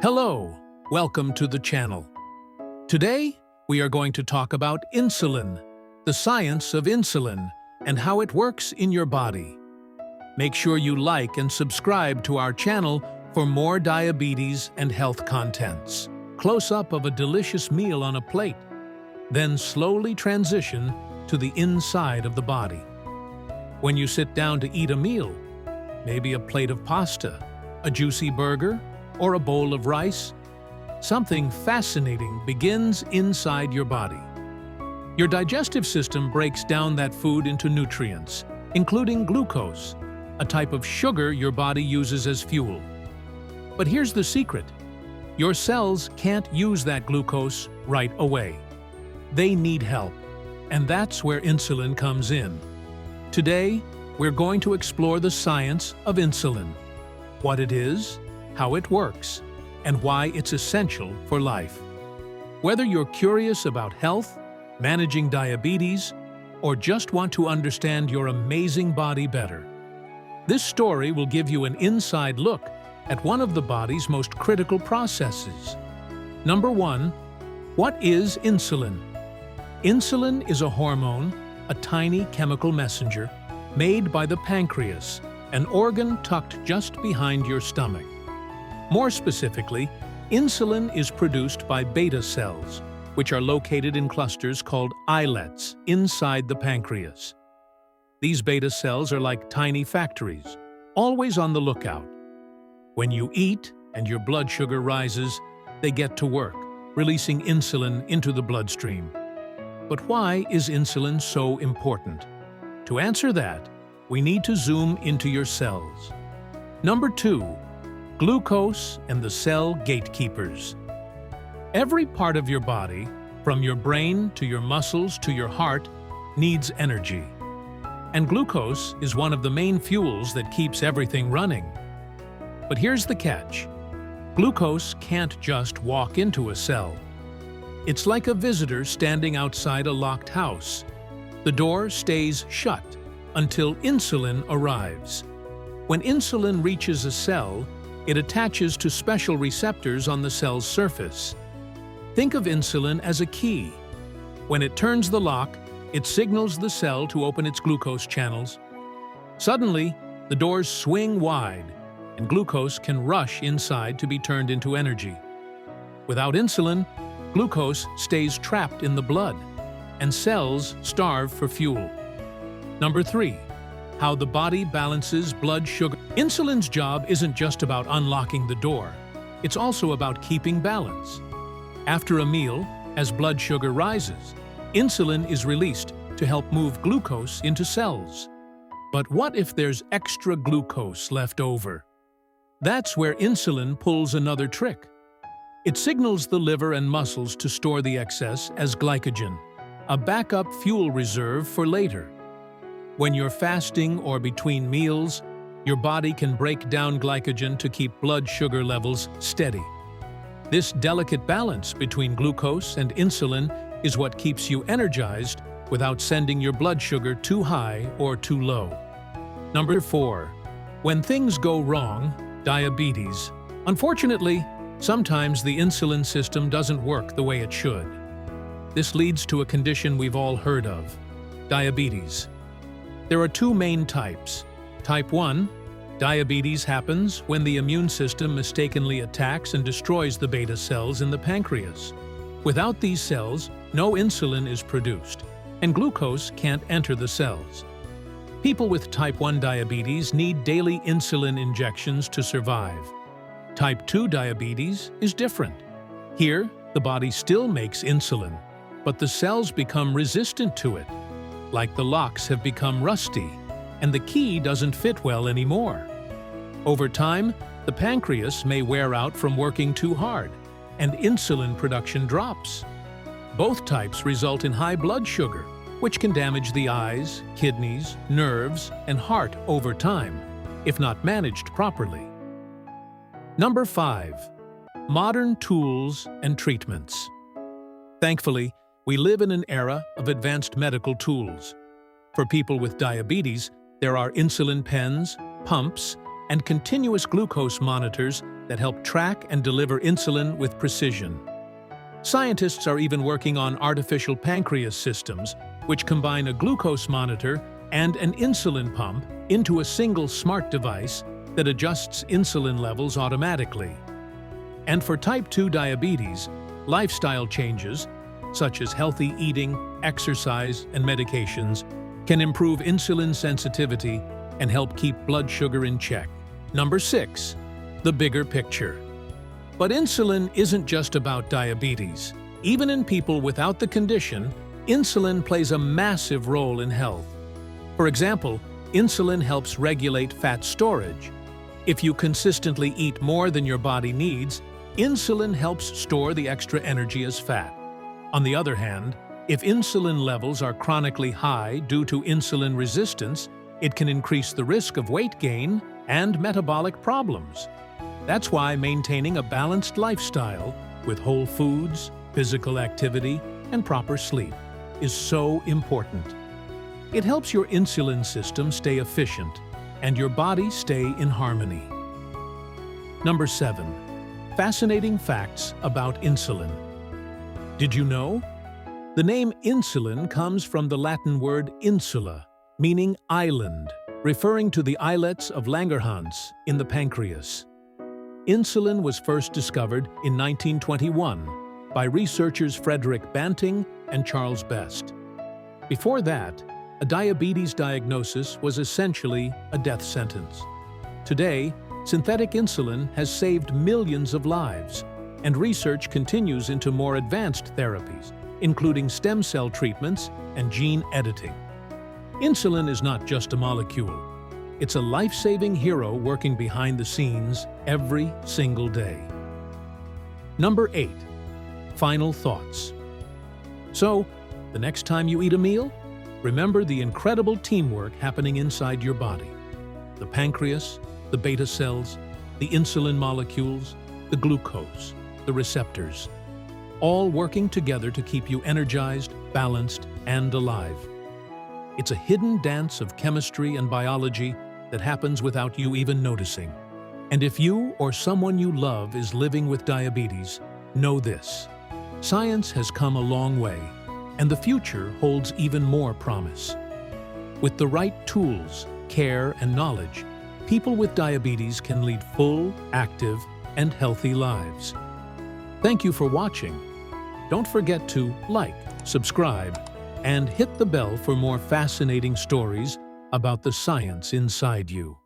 Hello, welcome to the channel. Today, we are going to talk about insulin, the science of insulin, and how it works in your body. Make sure you like and subscribe to our channel for more diabetes and health contents. Close-up of a delicious meal on a plate, then slowly transition to the inside of the body. When you sit down to eat a meal, maybe a plate of pasta, a juicy burger, or a bowl of rice, something fascinating begins inside your body. Your digestive system breaks down that food into nutrients, including glucose, a type of sugar your body uses as fuel. But here's the secret. Your cells can't use that glucose right away. They need help, and that's where insulin comes in. Today, we're going to explore the science of insulin, what it is, how it works, and why it's essential for life. Whether you're curious about health, managing diabetes, or just want to understand your amazing body better, this story will give you an inside look at one of the body's most critical processes. Number 1. What is insulin? Insulin is a hormone, a tiny chemical messenger, made by the pancreas, an organ tucked just behind your stomach. More specifically, insulin is produced by beta cells, which are located in clusters called islets inside the pancreas. These beta cells are like tiny factories, always on the lookout. When you eat and your blood sugar rises, they get to work, releasing insulin into the bloodstream. But why is insulin so important? To answer that, we need to zoom into your cells. Number 2. Glucose and the cell gatekeepers. Every part of your body, from your brain to your muscles to your heart, needs energy. And glucose is one of the main fuels that keeps everything running. But here's the catch. Glucose can't just walk into a cell. It's like a visitor standing outside a locked house. The door stays shut until insulin arrives. When insulin reaches a cell, it attaches to special receptors on the cell's surface. Think of insulin as a key. When it turns the lock, it signals the cell to open its glucose channels. Suddenly, the doors swing wide, and glucose can rush inside to be turned into energy. Without insulin, glucose stays trapped in the blood, and cells starve for fuel. Number 3. How the body balances blood sugar. Insulin's job isn't just about unlocking the door. It's also about keeping balance. After a meal, as blood sugar rises, insulin is released to help move glucose into cells. But what if there's extra glucose left over? That's where insulin pulls another trick. It signals the liver and muscles to store the excess as glycogen, a backup fuel reserve for later. When you're fasting or between meals, your body can break down glycogen to keep blood sugar levels steady. This delicate balance between glucose and insulin is what keeps you energized without sending your blood sugar too high or too low. Number 4. When things go wrong, diabetes. Unfortunately, sometimes the insulin system doesn't work the way it should. This leads to a condition we've all heard of: diabetes. There are two main types. Type 1, diabetes happens when the immune system mistakenly attacks and destroys the beta cells in the pancreas. Without these cells, no insulin is produced, and glucose can't enter the cells. People with type 1 diabetes need daily insulin injections to survive. Type 2 diabetes is different. Here, the body still makes insulin, but the cells become resistant to it. Like the locks have become rusty, and the key doesn't fit well anymore. Over time, the pancreas may wear out from working too hard, and insulin production drops. Both types result in high blood sugar, which can damage the eyes, kidneys, nerves, and heart over time, if not managed properly. Number 5. Modern tools and treatments. Thankfully, we live in an era of advanced medical tools. For people with diabetes, there are insulin pens, pumps, and continuous glucose monitors that help track and deliver insulin with precision. Scientists are even working on artificial pancreas systems, which combine a glucose monitor and an insulin pump into a single smart device that adjusts insulin levels automatically. And for type 2 diabetes, lifestyle changes, such as healthy eating, exercise, and medications, can improve insulin sensitivity and help keep blood sugar in check. Number 6. The bigger picture. But insulin isn't just about diabetes. Even in people without the condition, insulin plays a massive role in health. For example, insulin helps regulate fat storage. If you consistently eat more than your body needs, insulin helps store the extra energy as fat. On the other hand, if insulin levels are chronically high due to insulin resistance, it can increase the risk of weight gain and metabolic problems. That's why maintaining a balanced lifestyle with whole foods, physical activity, and proper sleep is so important. It helps your insulin system stay efficient and your body stay in harmony. Number 7. Fascinating facts about insulin. Did you know? The name insulin comes from the Latin word insula, meaning island, referring to the islets of Langerhans in the pancreas. Insulin was first discovered in 1921 by researchers Frederick Banting and Charles Best. Before that, a diabetes diagnosis was essentially a death sentence. Today, synthetic insulin has saved millions of lives, and research continues into more advanced therapies, including stem cell treatments and gene editing. Insulin is not just a molecule. It's a life-saving hero working behind the scenes every single day. Number 8. Final thoughts. So, the next time you eat a meal, remember the incredible teamwork happening inside your body. The pancreas, the beta cells, the insulin molecules, the glucose, the receptors, all working together to keep you energized, balanced, and alive. It's a hidden dance of chemistry and biology that happens without you even noticing. And if you or someone you love is living with diabetes, know this: science has come a long way, and the future holds even more promise. With the right tools, care, and knowledge, people with diabetes can lead full, active, and healthy lives. Thank you for watching. Don't forget to like, subscribe, and hit the bell for more fascinating stories about the science inside you.